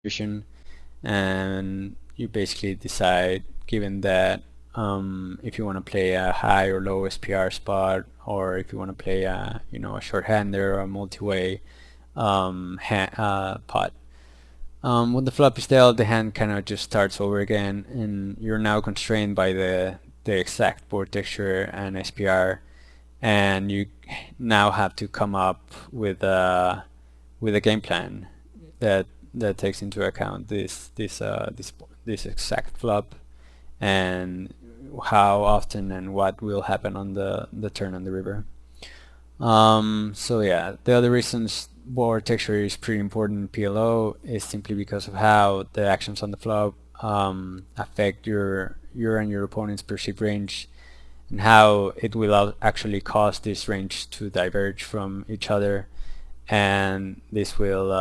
distribution, and you basically decide, given that if you want to play a high or low SPR spot, or if you want to play a a shorthander or a multi-way pot. When the flop is dealt, the hand kind of just starts over again, and you're now constrained by the exact board texture and SPR, and you now have to come up with a game plan that takes into account this exact flop, and how often and what will happen on the turn on the river. So yeah, the other reasons board texture is pretty important in PLO is simply because of how the actions on the flop affect your and your opponent's perceived range, and how it will actually cause this range to diverge from each other, and this will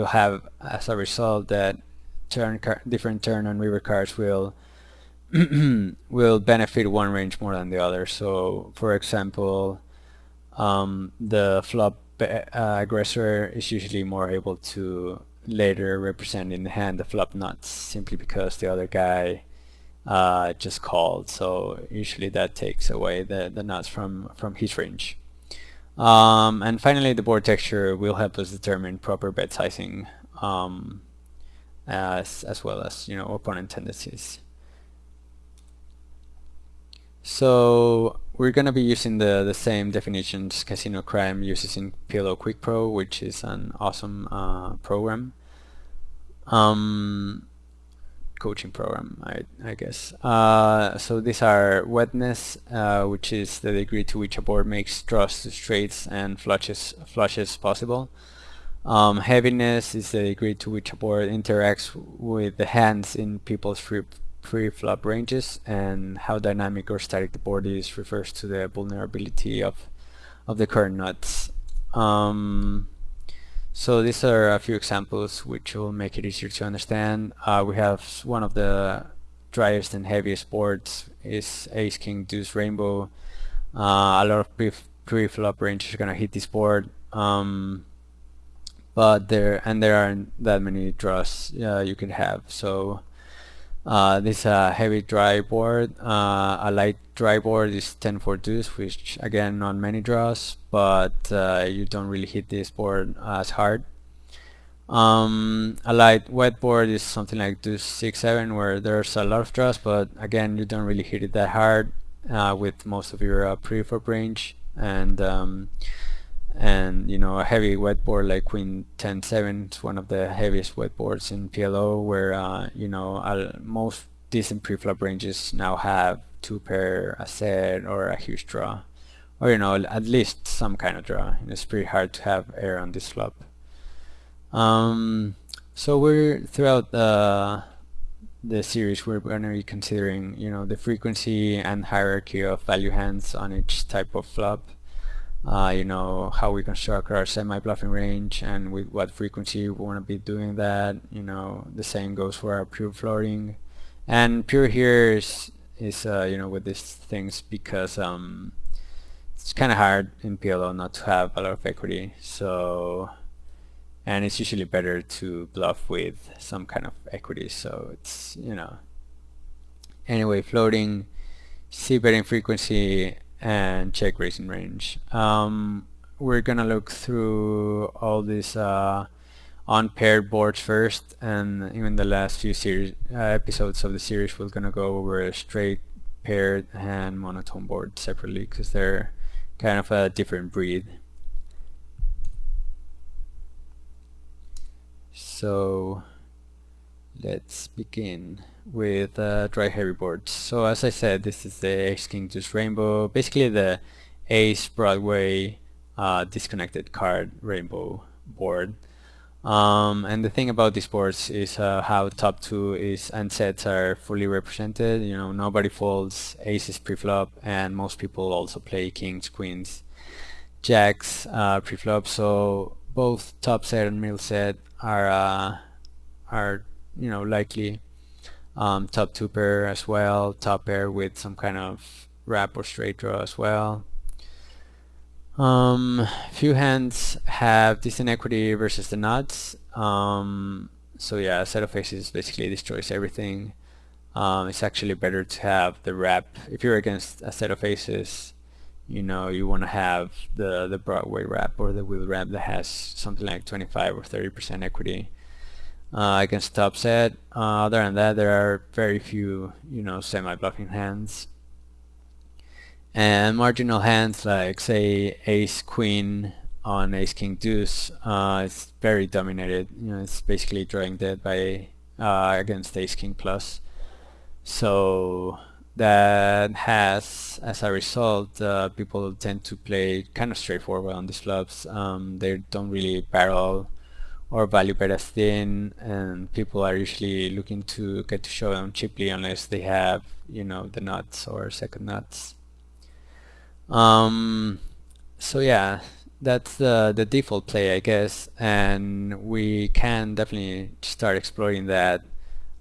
have as a result that different turn and river cards will will benefit one range more than the other. So for example, the flop aggressor is usually more able to later represent in the hand the flop nuts, simply because the other guy just called, so usually that takes away the nuts from his range. And finally, the board texture will help us determine proper bet sizing, as well as opponent tendencies. So we're going to be using the same definitions Casino Crime uses in PLO Quick Pro, which is an awesome program, coaching program, I guess. So these are wetness, which is the degree to which a board makes draws, straights, and flushes possible. Heaviness is the degree to which a board interacts with the hands in people's pre-flop ranges, and how dynamic or static the board is refers to the vulnerability of the current nuts. So these are a few examples which will make it easier to understand. We have one of the driest and heaviest boards is Ace King Deuce Rainbow. A lot of pre-flop ranges are gonna hit this board, but there aren't that many draws you could have. So this is a heavy dry board. A light dry board is 10-4 deuce, which again not many draws, but you don't really hit this board as hard. A light wet board is something like deuce 6-7, where there's a lot of draws, but again you don't really hit it that hard with most of your pre-flop range. And a heavy wet board like Queen 10-7 is one of the heaviest wet boards in PLO, where most decent preflop ranges now have two pair, a set, or a huge draw, or at least some kind of draw. It's pretty hard to have air on this flop. So we're throughout the series we're going to be considering the frequency and hierarchy of value hands on each type of flop. How we construct our semi-bluffing range and with what frequency we want to be doing that. The same goes for our pure floating. And pure here is with these things, because it's kind of hard in PLO not to have a lot of equity. So, and it's usually better to bluff with some kind of equity. So it's anyway, floating, C betting frequency, and check raising range. We're gonna look through all these unpaired boards first, and even the last few episodes of the series we're gonna go over a straight, paired, and monotone board separately, because they're kind of a different breed. So let's begin with dry heavy boards. So as I said, this is the Ace King Deuce Rainbow, basically the Ace Broadway disconnected card rainbow board. And the thing about these boards is how top two is and sets are fully represented. Nobody folds aces preflop, and most people also play kings, queens, jacks preflop. So both top set and middle set are likely. Top two pair as well, top pair with some kind of wrap or straight draw as well. Few hands have decent equity versus the nuts. So yeah, a set of aces basically destroys everything. It's actually better to have the wrap. If you're against a set of aces, you want to have the Broadway wrap or the wheel wrap that has something like 25 or 30% equity against top set. Other than that, there are very few, semi-bluffing hands. And marginal hands like, say, ace queen on ace king deuce, it's very dominated. It's basically drawing dead by against ace king plus. So that has, as a result, people tend to play kind of straightforward on these flops. They don't really barrel or value bet as thin, and people are usually looking to get to show them cheaply unless they have, the nuts or second nuts. So yeah, that's the default play, I guess, and we can definitely start exploring that,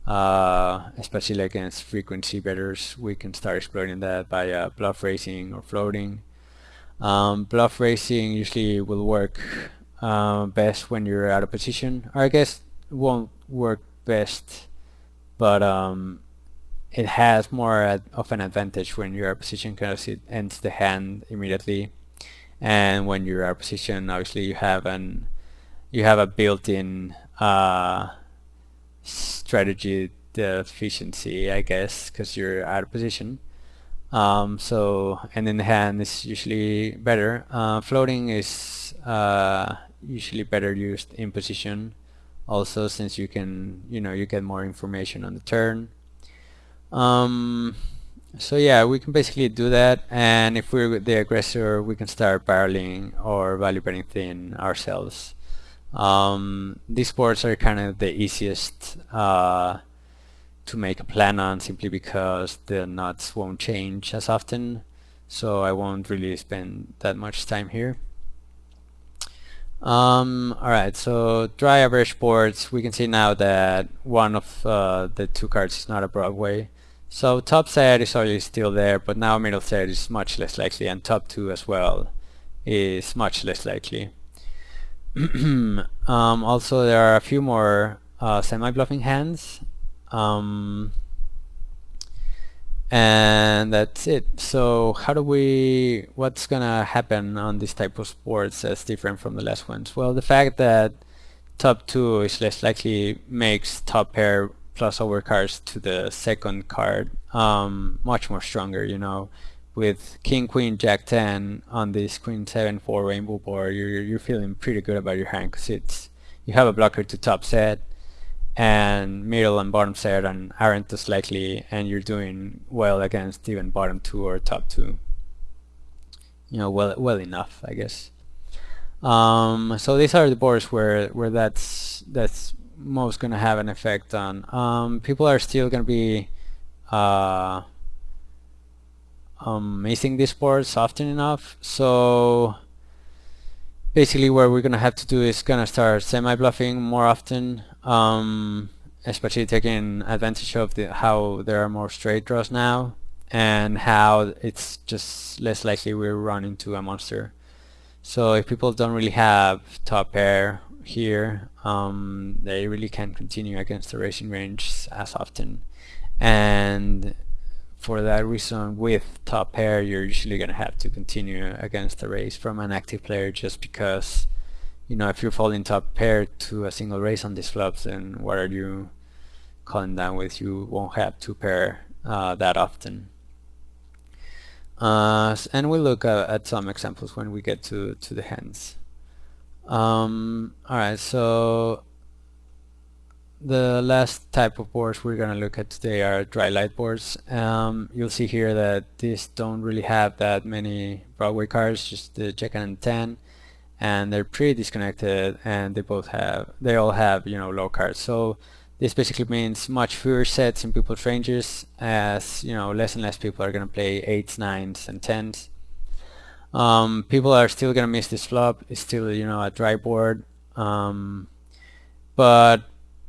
especially against frequency bettors. We can start exploring that by bluff raising or floating. Bluff raising usually will work best when you're out of position, or I guess it won't work best, but it has more of an advantage when you're out of position because it ends the hand immediately. And when you're out of position, obviously you have a built-in strategy deficiency, I guess, because you're out of position. And in the hand is usually better. Floating is usually better used in position, also, since you get more information on the turn. So yeah, we can basically do that, and if we're the aggressor, we can start barreling or value betting thin ourselves. These boards are kind of the easiest to make a plan on, simply because the nuts won't change as often, so I won't really spend that much time here. Alright, so dry average boards, we can see now that one of the two cards is not a Broadway. So top set is already still there, but now middle set is much less likely, and top 2 as well is much less likely. Also, there are a few more semi-bluffing hands, and that's it. So what's gonna happen on this type of sports that's different from the last ones? Well, the fact that top 2 is less likely makes top pair plus overcards to the second card much more stronger. With king queen jack 10 on this queen 7-4 rainbow board, you're feeling pretty good about your hand, because you have a blocker to top set, and middle and bottom set aren't as likely, and you're doing well against even bottom 2 or top 2. Well enough, I guess. So these are the boards where that's most gonna have an effect on. People are still gonna be missing these boards often enough, so basically what we're gonna have to do is gonna start semi-bluffing more often, especially taking advantage of how there are more straight draws now, and how it's just less likely we'll run into a monster. So if people don't really have top pair here, they really can't continue against the racing range as often, and for that reason, with top pair, you're usually gonna have to continue against the race from an active player, just because if you're folding top pair to a single race on these flops, then what are you calling down with? You won't have two pair that often. And we'll look at some examples when we get to the hands. Alright, so the last type of boards we're gonna look at today are dry light boards. You'll see here that these don't really have that many Broadway cards, just the jack and 10, and they're pretty disconnected, and they all have low cards. So this basically means much fewer sets in people's ranges, as less and less people are gonna play 8s, 9s, and 10s. People are still gonna miss this flop. It's still a dry board, but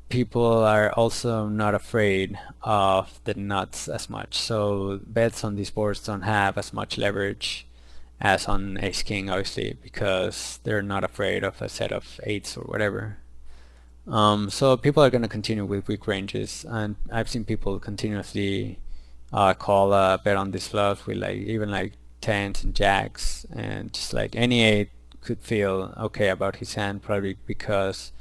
people are also not afraid of the nuts as much. So bets on these boards don't have as much leverage as on ace king, obviously, because they're not afraid of a set of 8s or whatever. So people are going to continue with weak ranges, and I've seen people continuously call a bet on this fluff with like even like tens and jacks, and just like any eight could feel okay about his hand, probably because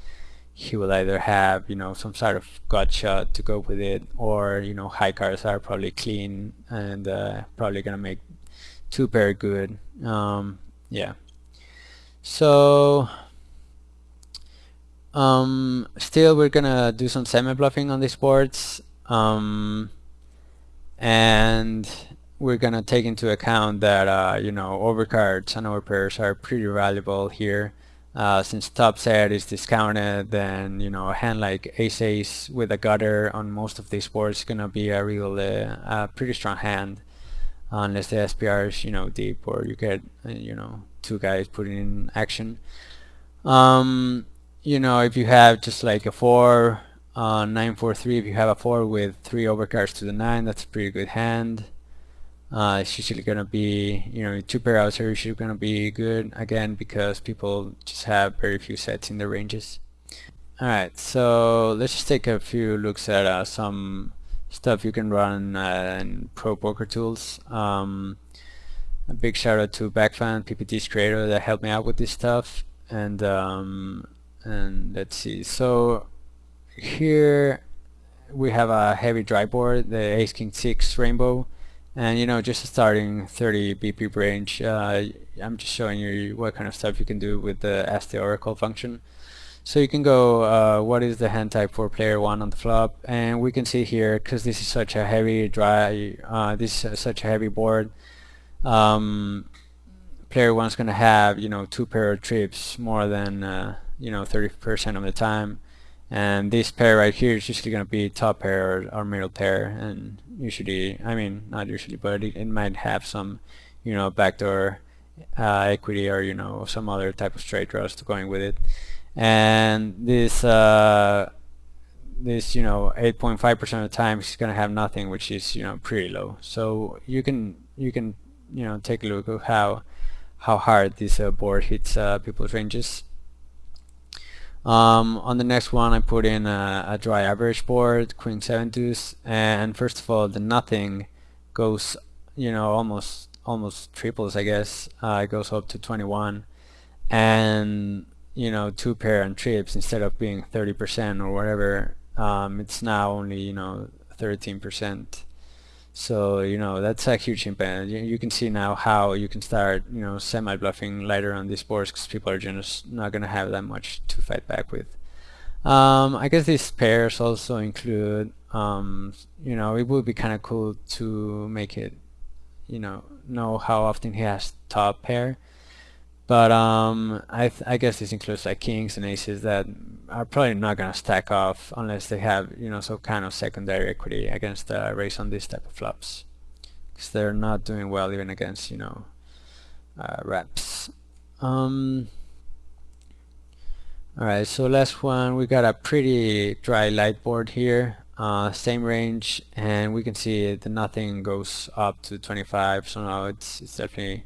he will either have some sort of gut shot to go with it, or high cards are probably clean and probably gonna make two pair good. Yeah. So still we're gonna do some semi bluffing on these boards, and we're gonna take into account that overcards and overpairs are pretty valuable here. Since top set is discounted, then a hand like ace ace with a gutter on most of these boards is gonna be a real pretty strong hand, unless the SPR is deep, or you get two guys putting in action. If you have just like a 4 9 4 3, if you have a 4 with 3 overcards to the 9, that's a pretty good hand. It's usually gonna be, two pair outs are usually gonna be good, again because people just have very few sets in their ranges. Alright, so let's just take a few looks at some stuff you can run in Pro Poker Tools. A big shout out to Backfan, PPT's creator, that helped me out with this stuff. And let's see, so here we have a heavy dry board, the Ace King 6 Rainbow, and just a starting 30 BP range. I'm just showing you what kind of stuff you can do with the Ask the Oracle function. So you can go, what is the hand type for player 1 on the flop, and we can see here, because this is such a heavy such a heavy board, player 1's going to have 2 pair of trips more than 30% of the time, and this pair right here is usually going to be top pair or middle pair, and usually, I mean not usually, but it might have some backdoor equity, or some other type of straight draws to going with it. And this 8.5% of the time he's going to have nothing, which is pretty low. So you can take a look at how hard this board hits people's ranges. On the next one, I put in a dry average board, Queen 7 deuce, and first of all, the nothing goes almost triples, I guess. It goes up to 21, and two pair and trips, instead of being 30% or whatever, it's now only 13%. So that's a huge impact. You can see now how you can start semi bluffing later on these boards, because people are just not gonna have that much to fight back with. I guess these pairs also include it would be kind of cool to make it know how often he has top pair. But I guess this includes like kings and aces that are probably not gonna stack off unless they have some kind of secondary equity against raise on this type of flops, because they're not doing well even against reps. Alright, so last one, we got a pretty dry light board here, same range, and we can see the nothing goes up to 25, so now it's definitely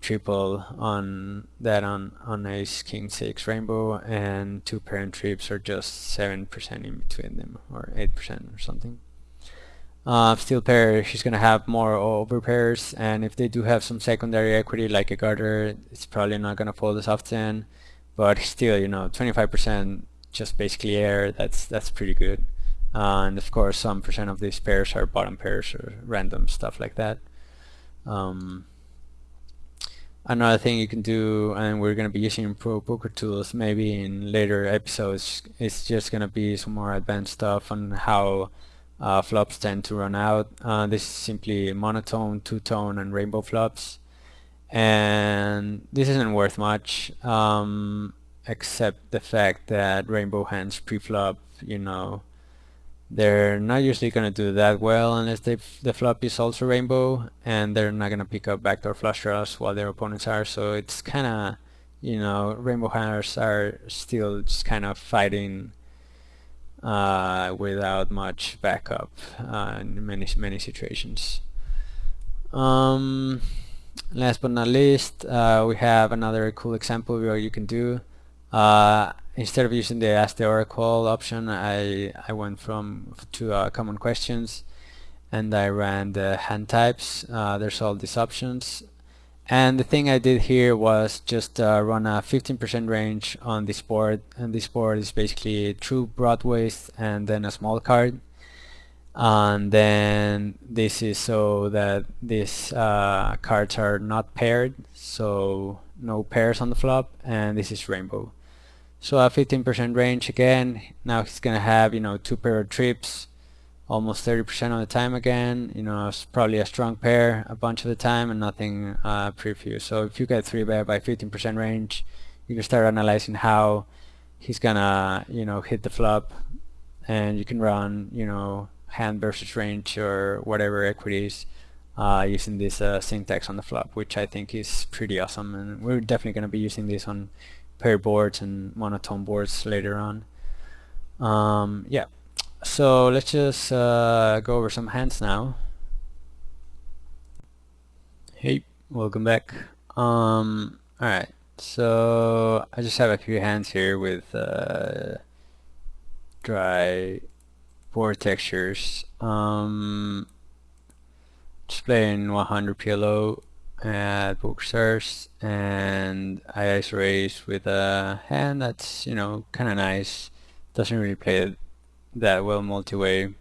triple on that on Ace King 6 Rainbow, and two parent trips are just 7% in between them, or 8% or something. Steel pair, she's gonna have more over pairs, and if they do have some secondary equity like a gutter, it's probably not gonna fold as often, but still 25% just basically air, that's pretty good. And of course some percent of these pairs are bottom pairs or random stuff like that. Another thing you can do, and we're going to be using Pro Poker Tools maybe in later episodes, is just going to be some more advanced stuff on how flops tend to run out. This is simply monotone, two-tone, and rainbow flops, and this isn't worth much, except the fact that rainbow hands pre-flop, they're not usually going to do that well unless the flop is also rainbow, and they're not going to pick up backdoor flush draws while their opponents are, so it's kind of, rainbow handers are still just kind of fighting without much backup in many situations. Last but not least, we have another cool example of what you can do. Instead of using the Ask the Oracle option, I went to common questions, and I ran the hand types. There's all these options. And the thing I did here was just run a 15% range on this board, and this board is basically true broad waist and then a small card. And then this is so that these cards are not paired, so no pairs on the flop, and this is rainbow. So a 15% range again. Now he's gonna have, two pair of trips almost 30% of the time again. It's probably a strong pair a bunch of the time and nothing pretty few. So if you get 3-bet by 15% range, you can start analyzing how he's gonna, hit the flop, and you can run, hand versus range or whatever equities using this syntax on the flop, which I think is pretty awesome. And we're definitely going to be using this on pair boards and monotone boards later on. Yeah, so let's just go over some hands now. Hey, welcome back. Alright, so I just have a few hands here with dry board textures. Just playing 100 PLO at Bookstars, and I ice raise with a hand that's, kind of nice. Doesn't really play that well multi-way.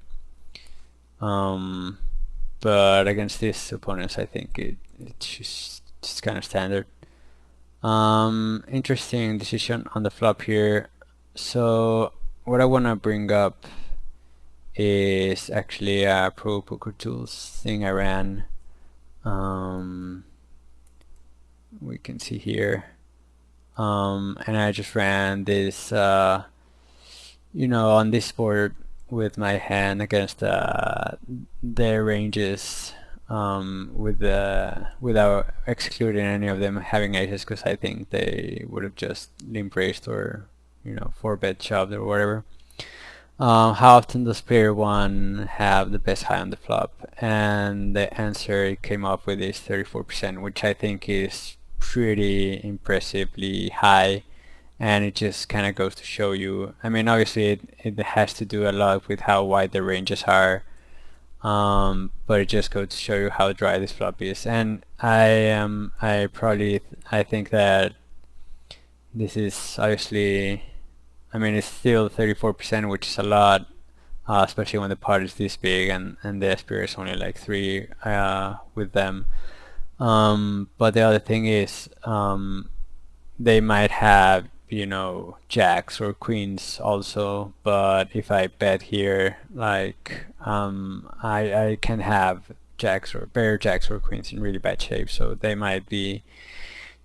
But against these opponents, I think it's just kind of standard. Interesting decision on the flop here. So what I want to bring up is actually a Pro Poker Tools thing I ran. We can see here, and I just ran this, on this board with my hand against their ranges, without excluding any of them having aces, because I think they would have just limp raised or 4-bet shoved or whatever. How often does player 1 have the best high on the flop? And the answer came up with is 34%, which I think is pretty impressively high. And it just kind of goes to show you, I mean, obviously it has to do a lot with how wide the ranges are, but it just goes to show you how dry this flop is. And I think that this is obviously, I mean, it's still 34%, which is a lot, especially when the pot is this big and the SPR is only like 3 with them. But the other thing is, they might have, jacks or queens also, but if I bet here, like, I can have jacks or pair jacks or queens in really bad shape, so they might be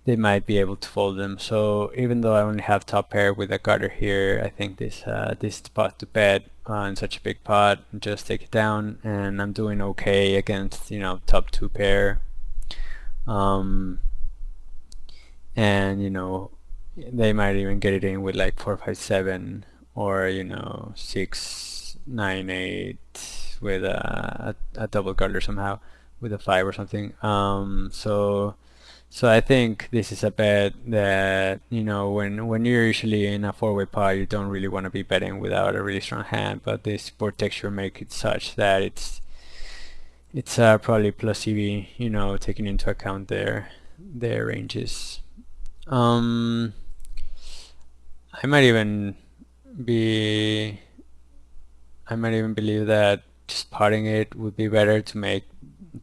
able to fold them. So even though I only have top pair with a gutter here, I think this spot to bet in such a big pot, just take it down, and I'm doing okay against top 2 pair. And they might even get it in with like 4-5-7 or 6-9-8 with a double gutter somehow with a 5 or something. So I think this is a bet that, when you're usually in a 4-way pot, you don't really want to be betting without a really strong hand, but this board texture make it such that it's probably plus EV, taking into account their ranges. I might even believe that just potting it would be better to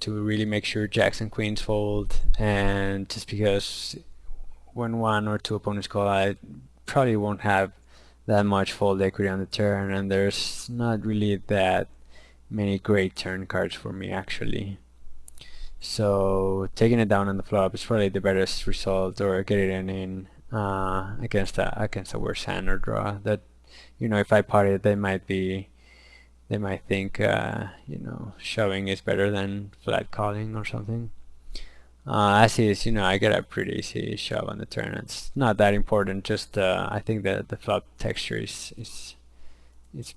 really make sure jacks and queens fold, and just because when 1 or 2 opponents call, I probably won't have that much fold equity on the turn, and there's not really that many great turn cards for me actually. So taking it down on the flop is probably the best result, or get it in against a worse hand or draw that, if I pot it, they might think shoving is better than flat calling or something. As is, I get a pretty easy shove on the turn. It's not that important, just I think that the flop texture is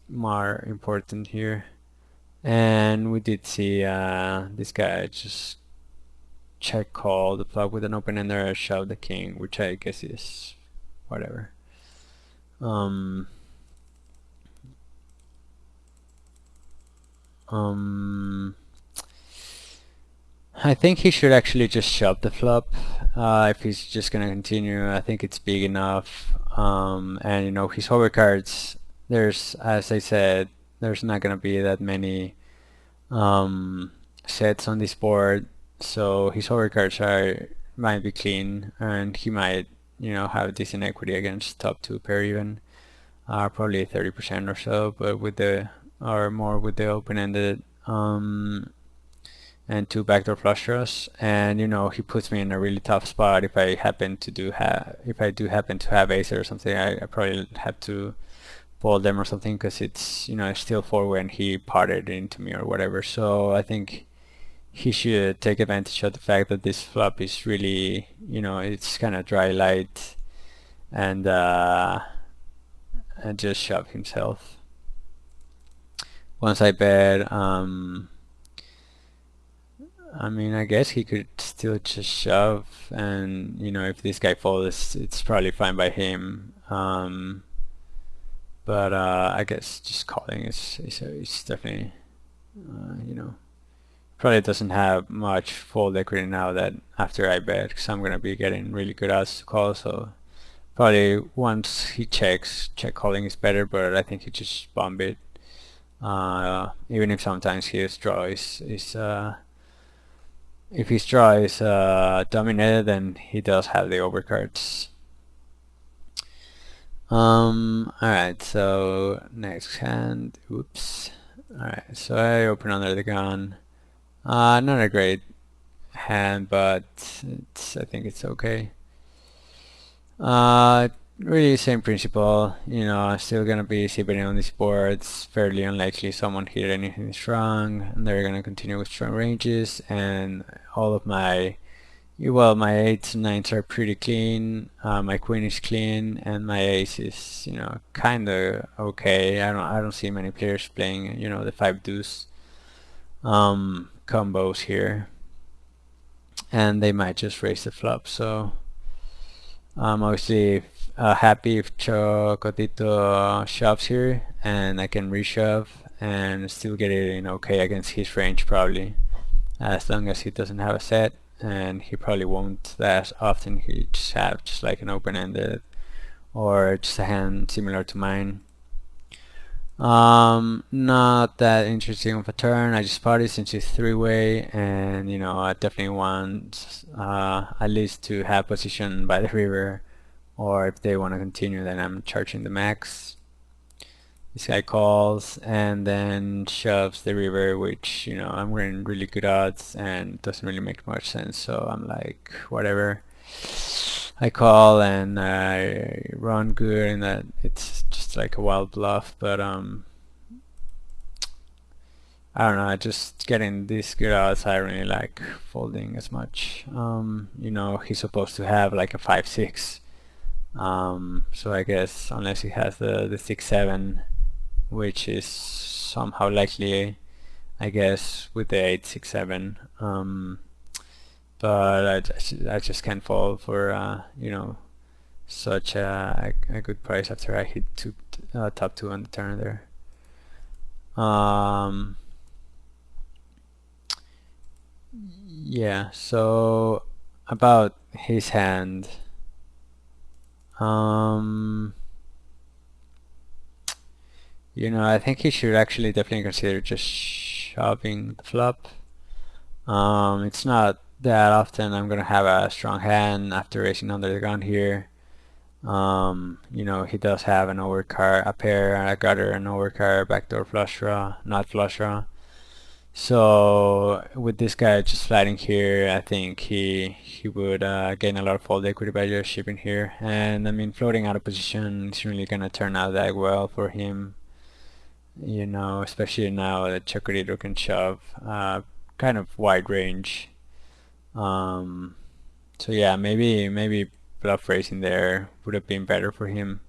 more important here. And we did see this guy just check call the flop with an open ender, shove the king, which I guess is whatever. Um, um, I think he should actually just shove the flop if he's just gonna continue. I think it's big enough. And you know his overcards. There's, as I said, there's not gonna be that many um, sets on this board, so his overcards are might be clean, and he might have decent equity against top two pair even, probably 30% or so, but with the or more with the open-ended. And two backdoor flush draws, and he puts me in a really tough spot if I happen to if I do happen to have ace or something. I probably have to fold them or something because it's still four-way and he potted into me or whatever. So I think he should take advantage of the fact that this flop is really it's kind of dry light, and just shove himself. Once I bet, I mean, I guess he could still just shove, and if this guy folds, it's probably fine by him. But I guess just calling is definitely, probably doesn't have much fold equity now that after I bet, because I'm gonna be getting really good odds to call. So probably once he checks, check calling is better, but I think he just bomb it. Even if sometimes his draw is if his draw is dominated, then he does have the overcards. Alright, so next hand. Oops. Alright, so I open under the gun. Not a great hand, but I think it's okay. Really same principle. I'm still gonna be c-betting on this board. It's fairly unlikely someone hit anything strong, and they're gonna continue with strong ranges, and all of my my 8s and 9s are pretty clean. My queen is clean, and my ace is kind of okay. I don't see many players playing the 5 deuce combos here, and they might just raise the flop. So I'm obviously happy if Chocotito shoves here, and I can reshove and still get it in okay against his range probably, as long as he doesn't have a set, and he probably won't that often. He just have just like an open-ended or just a hand similar to mine. Not that interesting of a turn. I just party since it's three-way, and I definitely want at least to have position by the river, or if they want to continue, then I'm charging the max. This guy calls and then shoves the river, which I'm running really good odds and doesn't really make much sense. So I'm like, whatever. I call and I run good, and that it's just like a wild bluff. But I don't know. Just getting these good odds, I don't really like folding as much. He's supposed to have like a 5-6. So I guess unless he has the 6-7, which is somehow likely, I guess, with the 8-6-7. But I just can't fall for such a good price after I hit top two on the turn there. Yeah. So about his hand. I think he should actually definitely consider just shoving the flop. It's not that often I'm gonna have a strong hand after raising under the gun here. He does have an overcard, a pair, a gutter, an overcard, backdoor flush draw, not flush draw. So with this guy just flatting here, I think he would gain a lot of fold equity by just shipping here. And I mean, floating out of position is really gonna turn out that well for him. Especially now that Chocorito can shove kind of wide range. So yeah, maybe bluff raising there would have been better for him.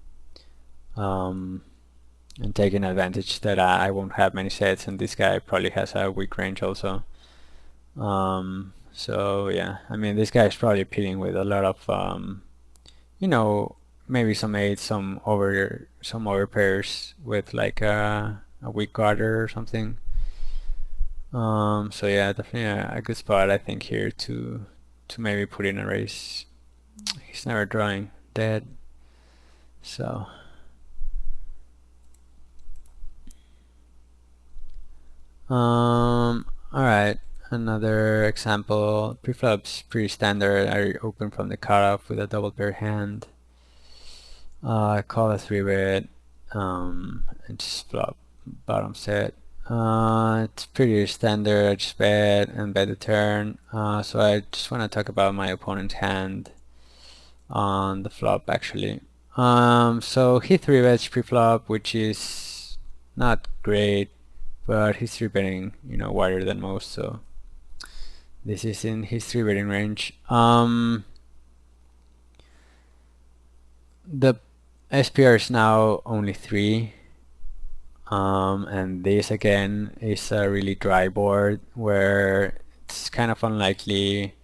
And taking advantage that I won't have many sets, and this guy probably has a weak range also. So yeah, I mean, this guy is probably appealing with a lot of maybe some eights, some over pairs with like a weak guarder or something. So yeah, definitely a good spot I think here to maybe put in a raise. He's never drawing dead, so all right. Another example, preflops pretty standard. I open from the cutoff with a double pair hand. Call a 3-bet, and just flop bottom set. It's pretty standard. I just bet and bet the turn. So I just want to talk about my opponent's hand on the flop actually. So he 3-bets pre-flop, which is not great, but he's 3-betting, wider than most, so this is in his 3-betting range. The SPR is now only 3. And this again is a really dry board where it's kind of unlikely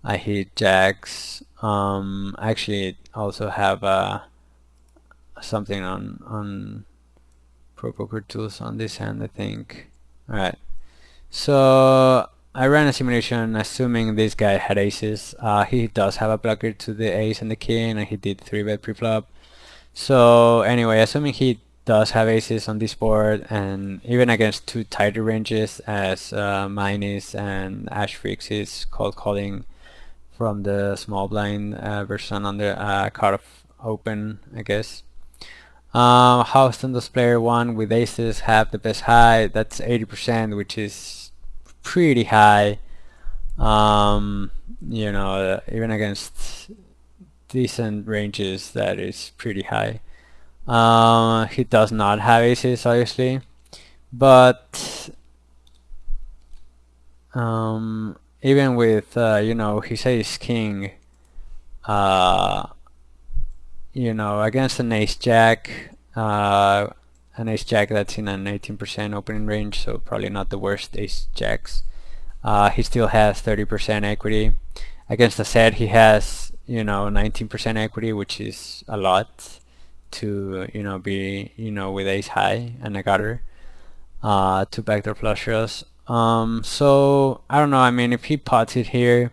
I hit jacks. I actually also have something on Pro Poker Tools on this hand, I think. Alright, so I ran a simulation assuming this guy had aces. He does have a blocker to the ace and the king, and he did 3-bet pre-flop. So anyway, assuming he does have aces on this board, and even against two tighter ranges as mine is and Ash Freaks is cold calling from the small blind version on the cutoff open, I guess. Houston does player 1 with aces have the best high. That's 80%, which is pretty high. Even against decent ranges, that is pretty high. He does not have aces, obviously, but even with his ace king, against an ace jack, that's in an 18% opening range, so probably not the worst ace jacks. He still has 30% equity. Against a set, he has 19% equity, which is a lot to be with ace high and a gutter to backdoor flush draws. So I don't know. I mean, if he pots it here,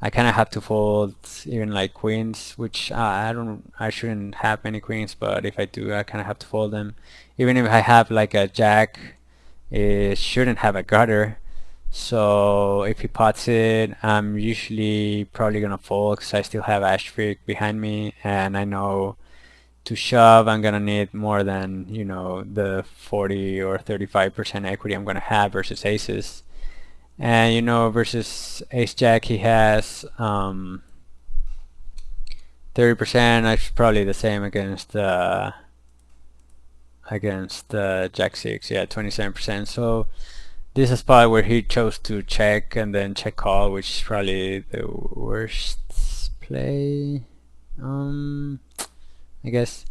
I kind of have to fold even like queens, which I shouldn't have many queens, but if I do, I kind of have to fold them. Even if I have like a jack, it shouldn't have a gutter. So if he pots it, I'm usually probably gonna fold because I still have Ash Freak behind me, and I know to shove I'm gonna need more than the 40 or 35% equity I'm gonna have versus aces. And versus ace jack he has 30%. That's probably the same against jack 6. Yeah, 27%. So this is a spot where he chose to check and then check call, which is probably the worst play, I guess.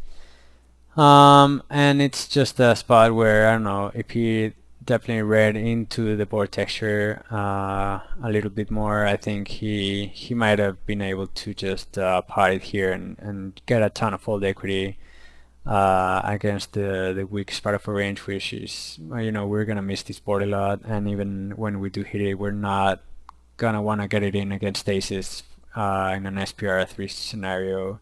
And it's just a spot where I don't know if he definitely read into the board texture a little bit more. I think he might have been able to just pot it here and get a ton of fold equity against the weak part of a range, which is we're gonna miss this board a lot, and even when we do hit it, we're not gonna want to get it in against aces in an SPR 3 scenario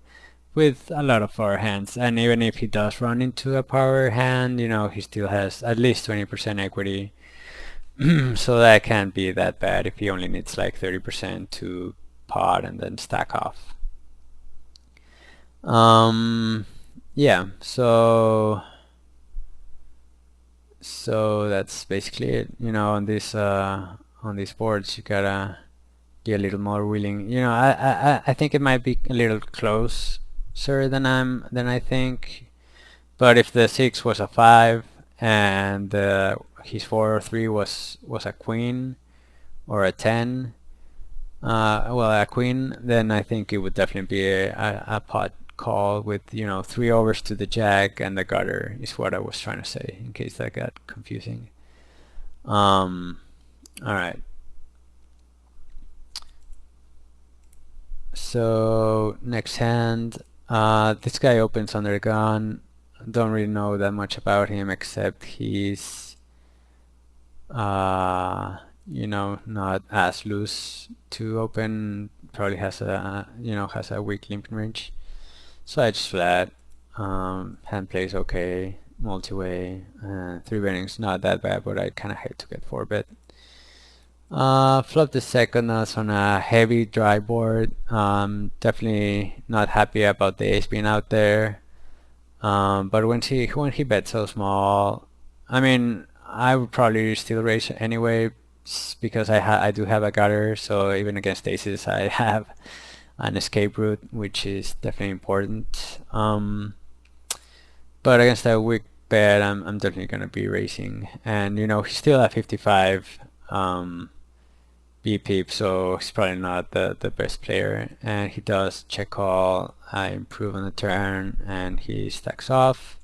with a lot of our hands. And even if he does run into a power hand, he still has at least 20% equity. So that can't be that bad if he only needs like 30% to pot and then stack off. Yeah, so that's basically it. On these boards you gotta be a little more willing. I think it might be a little closer than I think, but if the 6 was a 5 and his 4 or 3 was a queen or a 10, a queen, then I think it would definitely be a pot call with 3 overs to the jack and the gutter is what I was trying to say, in case that got confusing. All right. So next hand, This guy opens under the gun. Don't really know that much about him except he's not as loose to open. Probably has a weak limping range. So I just flat. Hand plays okay. Multi-way. Three betting's not that bad, but I kind of hate to get four bet. Flop the second us on a heavy dry board. Definitely not happy about the ace being out there. But when he bets so small, I mean, I would probably still raise anyway because I do have a gutter. So even against aces, I have an escape route, which is definitely important. But against a weak bet, I'm definitely gonna be raising, and he's still at 55 BP, so he's probably not the best player. And he does check call. I improve on the turn, and he stacks off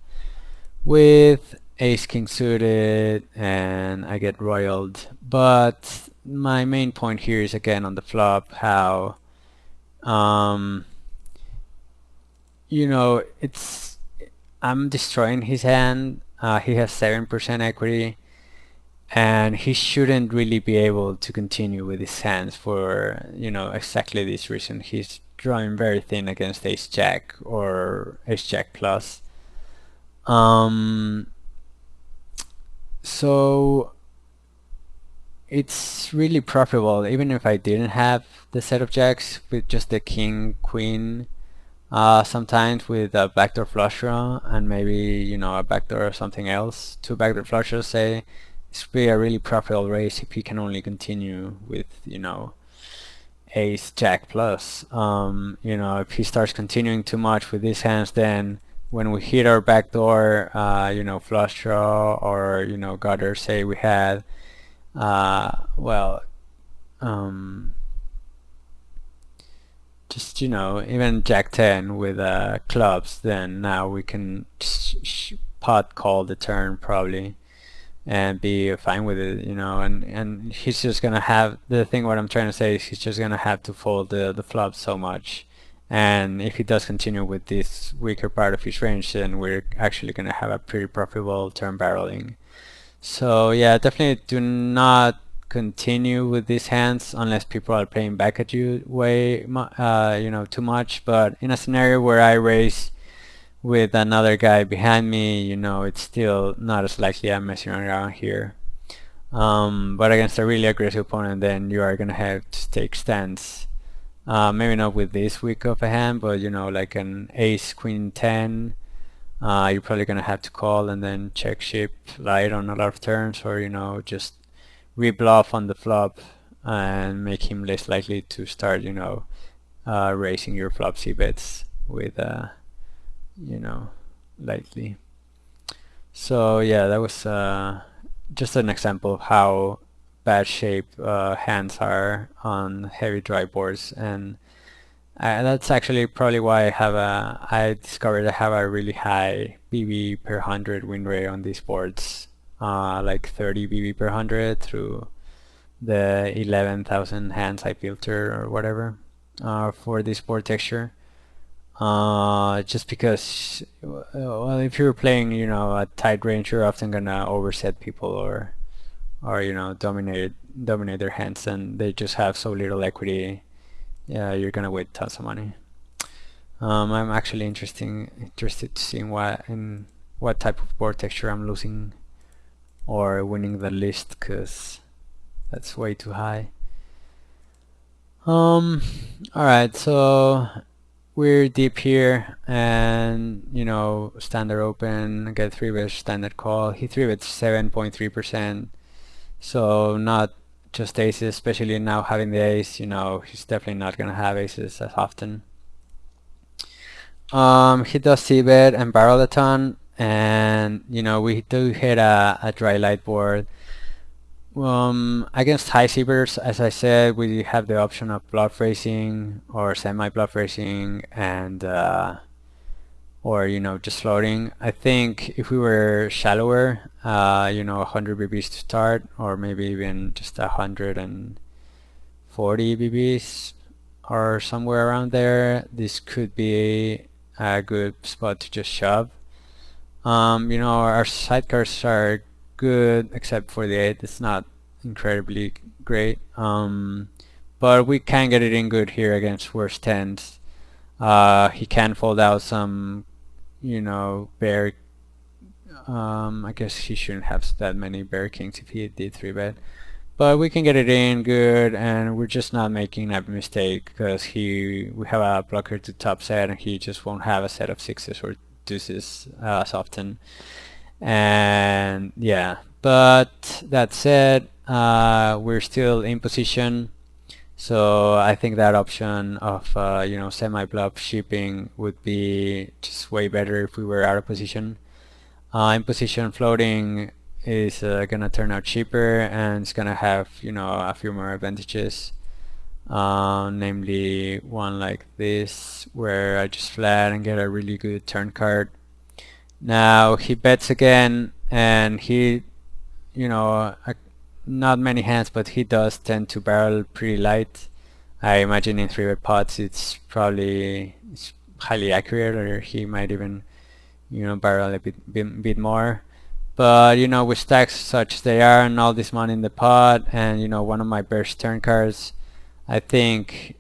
with ace king suited, and I get royaled. But my main point here is again on the flop how it's I'm destroying his hand. He has 7% equity, and he shouldn't really be able to continue with his hands for exactly this reason. He's drawing very thin against ace jack or ace jack plus. So it's really profitable even if I didn't have the set of jacks with just the king queen. Sometimes with a backdoor flush draw and maybe a backdoor or something else, two backdoor flushes, say, it's be a really profitable race if he can only continue with ace jack plus. If he starts continuing too much with these hands, then when we hit our backdoor flush draw or gutter, say we had just even jack 10 with clubs, then now we can pot call the turn probably and be fine with it, and he's just gonna have the thing. What I'm trying to say is he's just gonna have to fold the flop so much, and if he does continue with this weaker part of his range, then we're actually gonna have a pretty profitable turn barreling. So yeah, definitely do not continue with these hands unless people are playing back at you too much. But in a scenario where I raise with another guy behind me, it's still not as likely I'm messing around here. But against a really aggressive opponent, then you are gonna have to take stands. Maybe not with this weak of a hand, but like an ace queen 10. You're probably gonna have to call and then check ship light on a lot of turns, or just rebluff on the flop and make him less likely to start raising your flop c bets with lightly. So yeah, that was just an example of how bad shape hands are on heavy dry boards, and that's actually probably why I discovered I have a really high BB per 100 win rate on these boards, like 30 BB per 100 through the 11,000 hands I filter or whatever for this board texture. Just because, well, if you're playing, a tight range, you're often gonna overset people or dominate their hands, and they just have so little equity. Yeah, you're gonna win tons of money. I'm actually interested to see what type of board texture I'm losing or winning the list, because that's way too high. Alright, so we're deep here, and standard open, get 3-bet standard call. He 3-bets 7.3%, so not just aces, especially now having the ace. He's definitely not gonna have aces as often. He does c-bet and barrel a ton, and we do hit a dry light board. Against high c-betters, as I said, we have the option of bluff racing or semi-bluff racing, and or just floating. I think if we were shallower, 100 BBs to start, or maybe even just 140 BBs or somewhere around there, this could be a good spot to just shove. Our sidecars are good except for the 8. It's not incredibly great. But we can get it in good here against worse 10s. He can fold out some, bear. I guess he shouldn't have that many bear kings if he did 3-bet. But we can get it in good, and we're just not making a mistake because we have a blocker to top set, and he just won't have a set of 6s or deuces as often. And yeah, but that said, we're still in position. So I think that option of semi-bluff shipping would be just way better if we were out of position. In position, floating is gonna turn out cheaper, and it's gonna have a few more advantages. Namely one like this, where I just flat and get a really good turn card. Now he bets again, and he, not many hands, but he does tend to barrel pretty light. I imagine in 3-bet pots it's highly accurate, or he might even barrel a bit more. But with stacks such as they are and all this money in the pot, and one of my best turn cards, I think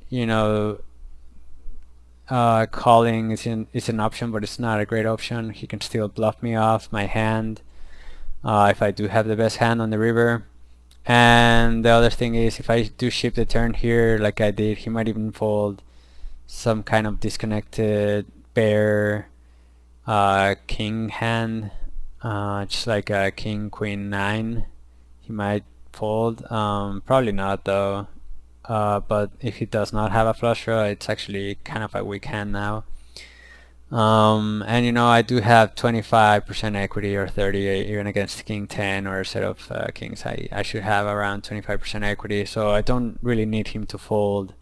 calling is an option, but it's not a great option. He can still bluff me off my hand if I do have the best hand on the river. And the other thing is, if I do ship the turn here like I did, he might even fold some kind of disconnected bear king hand, just like a king queen 9. He might fold, probably not though. But if he does not have a flush draw, it's actually kind of a weak hand now. And I do have 25% equity or 30 even against king 10 or a set of kings. I should have around 25% equity, so I don't really need him to fold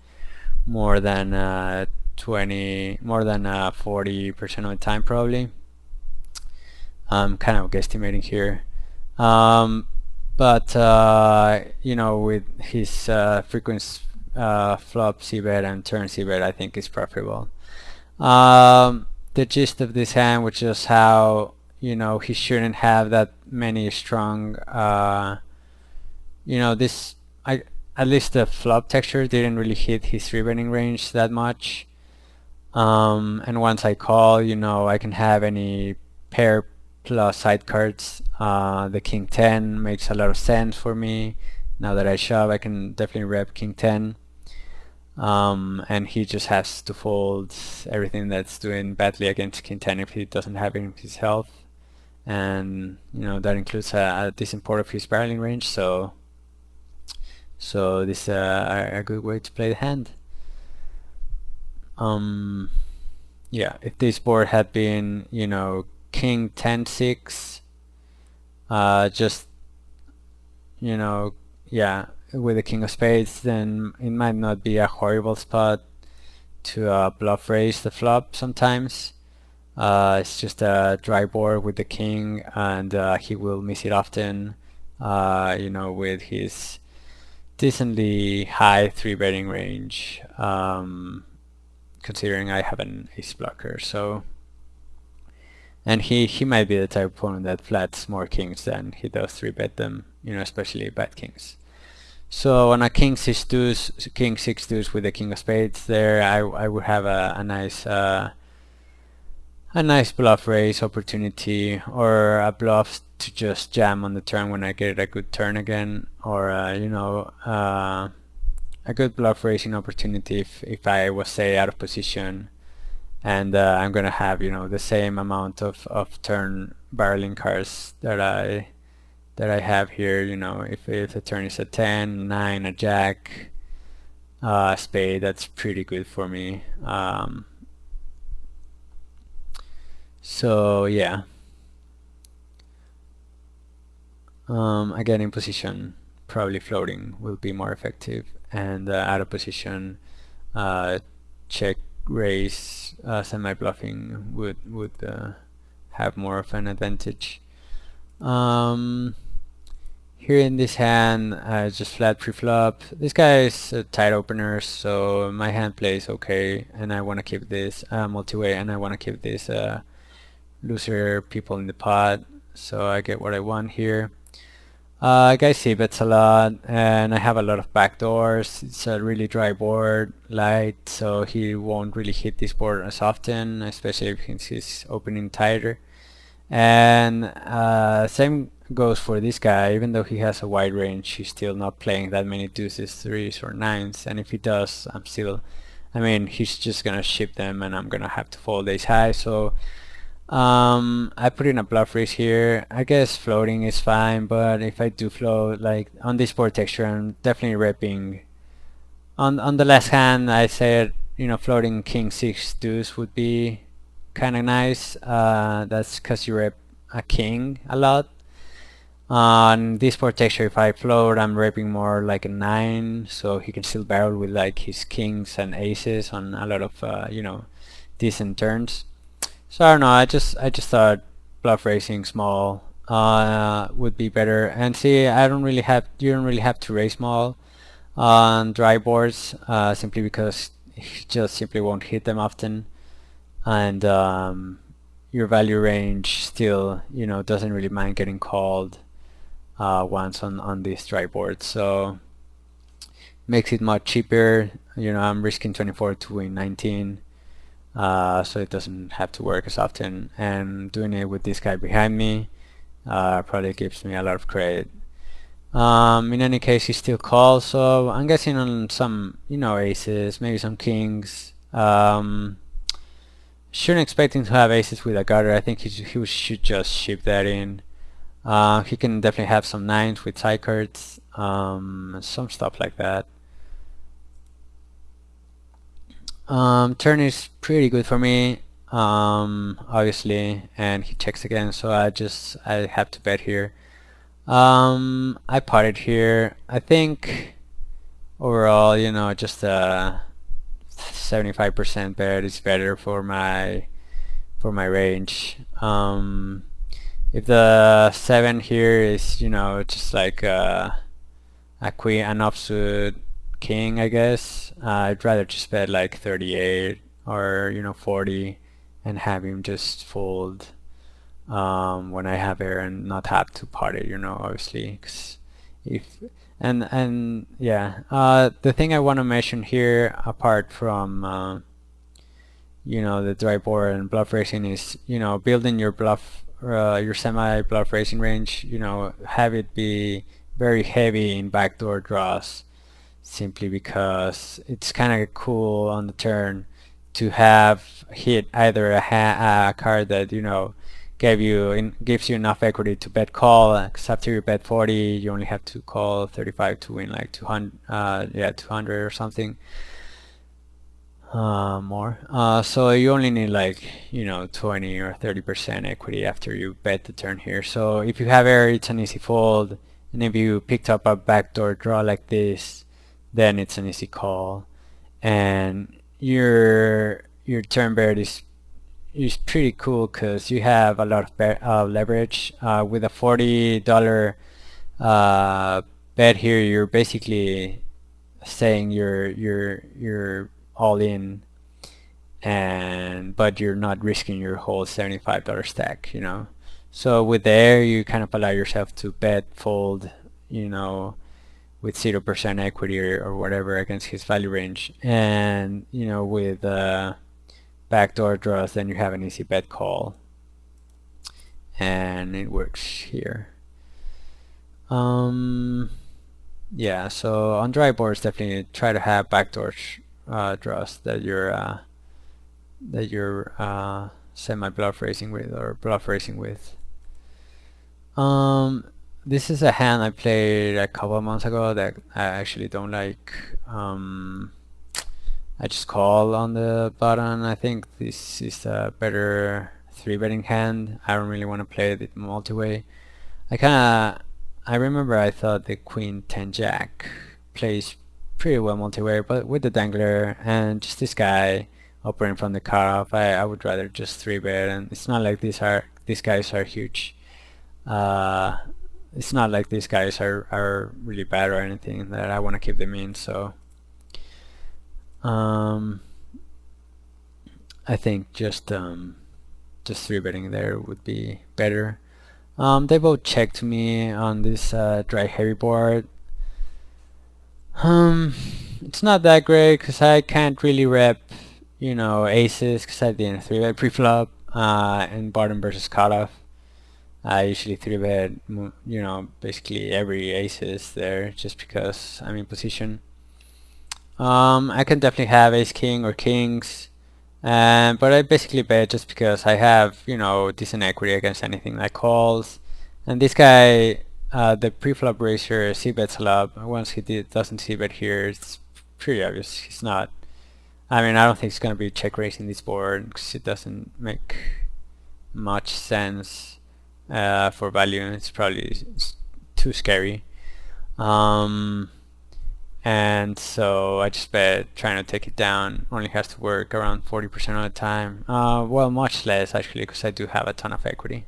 more than 40% of the time probably. I'm kind of guesstimating here. But with his frequent flop c-bet and turn c-bet, I think is preferable. The gist of this hand was just how he shouldn't have that many strong at least the flop texture didn't really hit his 3-betting range that much. And once I call, I can have any pair plus side cards. The king 10 makes a lot of sense for me. Now that I shove, I can definitely rep king 10. And he just has to fold everything that's doing badly against king 10 if he doesn't have any of his health. And that includes a decent part of his barreling range, so this is a good way to play the hand. Yeah, if this board had been king 10-6, just yeah, with the king of spades, then it might not be a horrible spot to bluff raise the flop sometimes. It's just a dry board with the king, and he will miss it often, with his decently high 3-betting range, considering I have an ace blocker. So, and he might be the type of opponent that flats more kings than he does 3-bet them, especially bad kings. So on a king 6 deuce with the king of spades there, I would have a nice bluff raise opportunity, or a bluff to just jam on the turn when I get a good turn again, or a good bluff raising opportunity if I was, say, out of position, and I'm gonna have the same amount of turn barreling cards that I have here. If the turn is a 10, 9, a jack, spade, that's pretty good for me. So yeah, again, in position, probably floating will be more effective, and out of position, check raise, semi-bluffing would Here in this hand, just flat pre-flop. This guy is a tight opener, so my hand plays okay, and I want to keep this multi-way, and I want to keep this looser people in the pot, so I get what I want here. Guys see bets a lot, and I have a lot of backdoors. It's a really dry board, light, so he won't really hit this board as often, especially if he's opening tighter. And same goes for this guy. Even though he has a wide range, he's still not playing that many deuces, threes, or nines. And if he does, I mean, he's just gonna ship them, and I'm gonna have to fold ace high. So I put in a bluff raise here. I guess floating is fine, but if I do float, like on this board texture, I'm definitely repping. On the last hand, I said, you know, floating king six deuce would be kind of nice. That's because you rep a king a lot. On this board texture, if I float, I'm repping more like a 9, so he can still barrel with like his kings and aces on a lot of you know, decent turns. So I don't know. I just thought bluff raising small would be better. And see, you don't really have to raise small on dry boards, simply because you just simply won't hit them often, and your value range still, you know, doesn't really mind getting called once on these dry boards. So makes it much cheaper. You know, I'm risking 24 to win 19. So it doesn't have to work as often, and doing it with this guy behind me probably gives me a lot of credit. In any case, he still calls, so I'm guessing on some, you know, aces, maybe some kings. Shouldn't expect him to have aces with a gutter. I think he should just ship that in. He can definitely have some nines with side cards, some stuff like that. Turn is pretty good for me, obviously, and he checks again, so I have to bet here. I potted here. I think overall, you know, just a 75% bet is better for my range. If the 7 here is, you know, just like a queen, an offsuit king, I guess, I'd rather just bet like 38 or, you know, 40 and have him just fold when I have air and not have to pot it, you know, obviously. 'Cause if and yeah, the thing I want to mention here, apart from you know, the dry board and bluff racing, is, you know, building your your semi bluff racing range. You know, have it be very heavy in backdoor draws, simply because it's kind of cool on the turn to have hit either a card that, you know, gives you enough equity to bet call, because after you bet 40 you only have to call 35 to win like 200, yeah, 200 or something more. So you only need like, you know, 20 or 30% equity after you bet the turn here. So if you have air, it's an easy fold, and if you picked up a backdoor draw like this, then it's an easy call, and your turn bet is pretty cool because you have a lot of leverage. With a $40 bet here, you're basically saying you're all in, but you're not risking your whole $75 stack, you know. So with the air, you kind of allow yourself to bet fold, you know, with 0% equity or whatever against his value range, and, you know, with backdoor draws, then you have an easy bet call, and it works here. Yeah, so on dry boards, definitely try to have backdoor draws that you're semi bluff racing with, or bluff racing with. This is a hand I played a couple of months ago that I actually don't like. I just call on the button. I think this is a better 3-betting hand. I don't really want to play it multi-way. I remember I thought the Queen 10 Jack plays pretty well multi-way, but with the dangler and just this guy operating from the cutoff, I would rather just 3-bet, and it's not like these guys are huge. it's not like these guys are really bad or anything that I want to keep them in. So I think just 3-betting there would be better. They both check to me on this dry heavy board. It's not that great because I can't really rep, aces because I didn't 3-bet pre-flop in bottom versus cutoff. I usually 3-bet, basically every aces there just because I'm in position. I can definitely have ace king or kings, but I basically bet just because I have, decent equity against anything that calls. And this guy, the pre-flop raiser, c-bets a lot. Once he doesn't c-bet here, it's pretty obvious he's not. I mean, I don't think he's going to be check raising this board because it doesn't make much sense for value. It's probably too scary. And so I just bet trying to take it down only has to work around 40% of the time. Well, much less actually because I do have a ton of equity.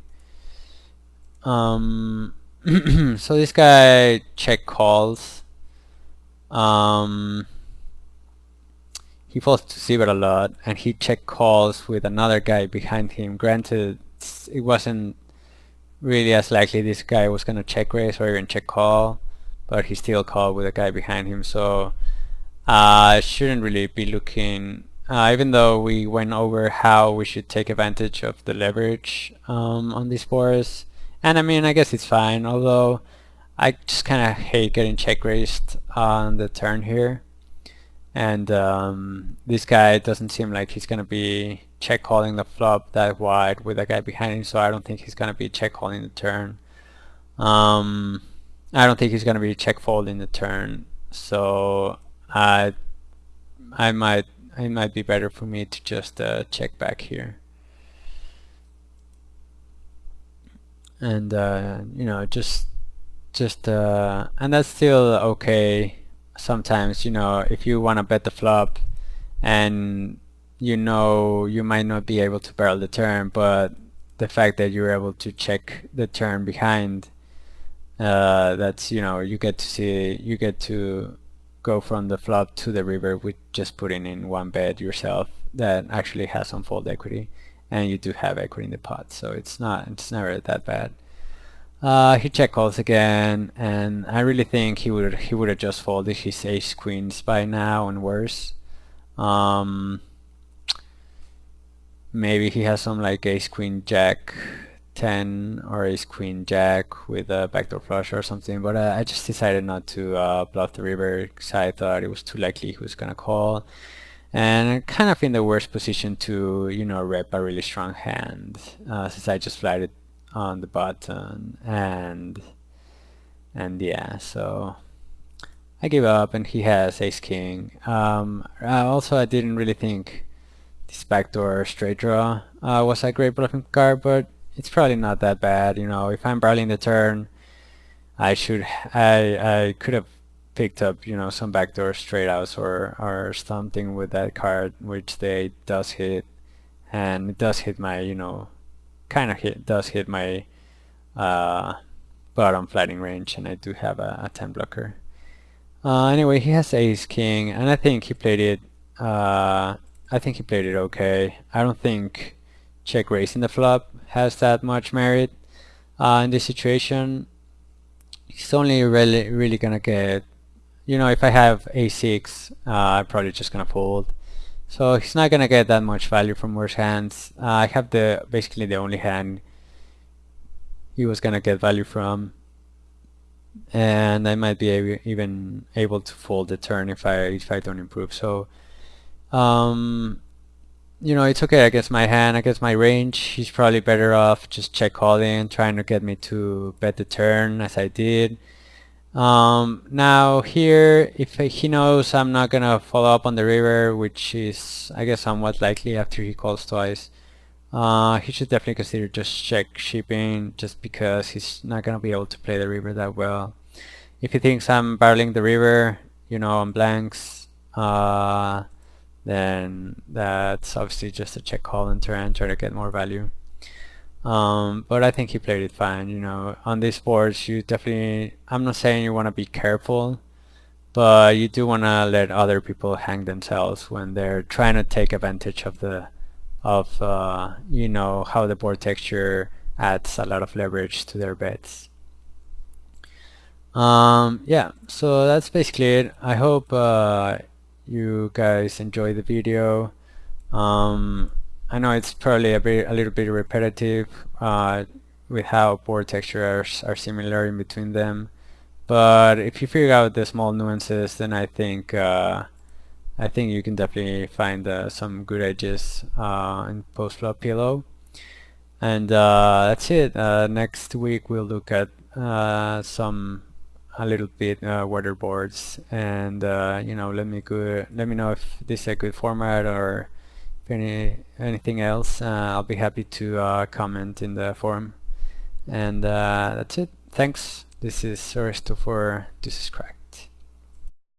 So this guy check calls. He falls to c-bet a lot, and he check calls with another guy behind him. Granted, it wasn't really as likely this guy was gonna check raise or even check call, but he still called with a guy behind him. So I shouldn't really be looking. Even though we went over how we should take advantage of the leverage on these boards, and I mean, I guess it's fine. Although I just kind of hate getting check raised on the turn here. And this guy doesn't seem like he's going to be check calling the flop that wide with a guy behind him, so I don't think he's going to be check calling the turn. I don't think he's going to be check folding the turn, so it might be better for me to just check back here. And just and that's still okay. Sometimes, if you want to bet the flop and you might not be able to barrel the turn, but the fact that you're able to check the turn behind, that's, you get to go from the flop to the river with just putting in one bet yourself that actually has some fold equity, and you do have equity in the pot, so it's never that bad. He check calls again, and I really think he would have just folded his ace queens by now and worse. Maybe he has some like ace queen jack 10 or ace queen jack with a backdoor flush or something, but I just decided not to bluff the river because I thought it was too likely he was gonna call, and I'm kind of in the worst position to rep a really strong hand since I just flatted on the button, and yeah, so I give up, and he has ace king. Also, I didn't really think this backdoor straight draw was a great bluffing card, but it's probably not that bad. If I'm barreling the turn, I could have picked up some backdoor straight outs or something with that card, which they does hit, and it does hit my does hit my bottom flatting range, and I do have a 10 blocker. Anyway, he has ace king, and I think he played it okay. I don't think check raising the flop has that much merit in this situation. He's only really gonna get, if I have a6, I'm probably just gonna fold. So he's not gonna get that much value from worse hands. I have basically the only hand he was gonna get value from, and I might be even able to fold the turn if I don't improve. So it's okay against my hand, against my range. He's probably better off just check calling, trying to get me to bet the turn as I did. Now here, if he knows I'm not gonna follow up on the river, which is I guess somewhat likely after he calls twice, he should definitely consider just check shipping, just because he's not gonna be able to play the river that well. If he thinks I'm barreling the river, on blanks, then that's obviously just a check call and try to get more value. But I think he played it fine. On these boards, you definitely, I'm not saying you want to be careful, but you do want to let other people hang themselves when they're trying to take advantage of how the board texture adds a lot of leverage to their bets. Yeah, so that's basically it. I hope you guys enjoy the video. I know it's probably a little bit repetitive with how board textures are similar in between them, but if you figure out the small nuances, then I think you can definitely find some good edges in post-flop PLO. And that's it. Next week we'll look at a little bit weather boards, and let me know if this is a good format or if anything else. I'll be happy to comment in the forum. And that's it. Thanks. This is Oresto for This is Crack.